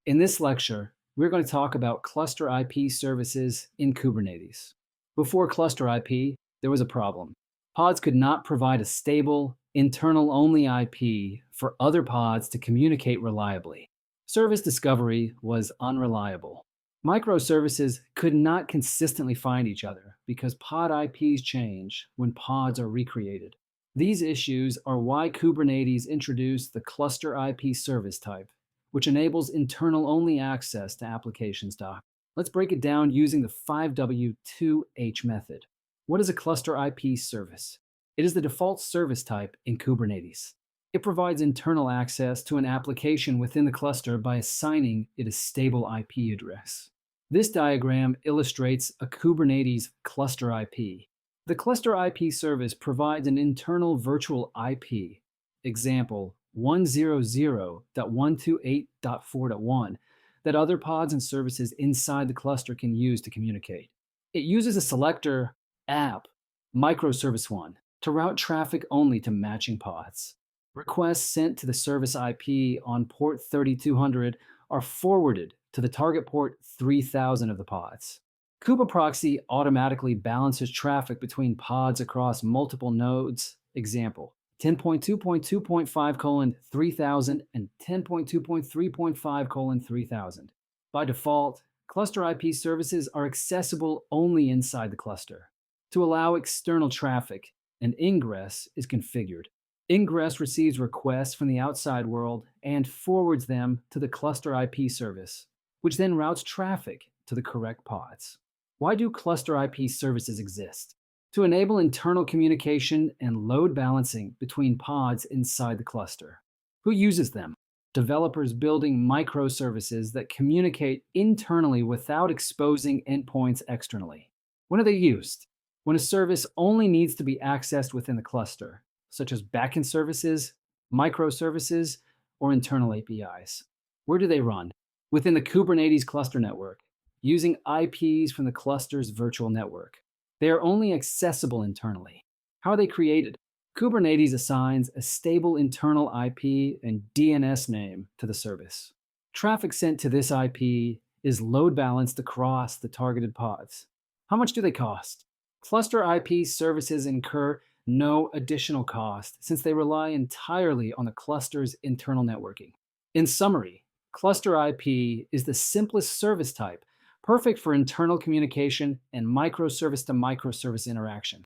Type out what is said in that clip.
In this lecture, we're going to talk about cluster IP services in Kubernetes. Before cluster IP, there was a problem. Pods could not provide a stable, internal-only IP for other pods to communicate reliably. Service discovery was unreliable. Microservices could not consistently find each other because pod IPs change when pods are recreated. These issues are why Kubernetes introduced the cluster IP service type, which enables internal-only access to application stock. Let's break it down using the 5W2H method. What is a cluster IP service? It is the default service type in Kubernetes. It provides internal access to an application within the cluster by assigning it a stable IP address. This diagram illustrates a Kubernetes cluster IP. The cluster IP service provides an internal virtual IP, example 100.128.4.1, that other pods and services inside the cluster can use to communicate. It uses a selector app, microservice1, to route traffic only to matching pods. Requests sent to the service IP on port 3200 are forwarded to the target port 3000 of the pods. Kubeproxy automatically balances traffic between pods across multiple nodes, example 10.2.2.5:3000 and 10.2.3.5:3000. By default, cluster IP services are accessible only inside the cluster. To allow external traffic, an ingress is configured. Ingress receives requests from the outside world and forwards them to the cluster IP service, which then routes traffic to the correct pods. Why do cluster IP services exist? To enable internal communication and load balancing between pods inside the cluster. Who uses them? Developers building microservices that communicate internally without exposing endpoints externally. When are they used? When a service only needs to be accessed within the cluster, such as backend services, microservices, or internal APIs. Where do they run? Within the Kubernetes cluster network, using IPs from the cluster's virtual network. They are only accessible internally. How are they created? Kubernetes assigns a stable internal IP and DNS name to the service. Traffic sent to this IP is load balanced across the targeted pods. How much do they cost? Cluster IP services incur no additional cost since they rely entirely on the cluster's internal networking. In summary, cluster IP is the simplest service type, perfect for internal communication and microservice to microservice interaction.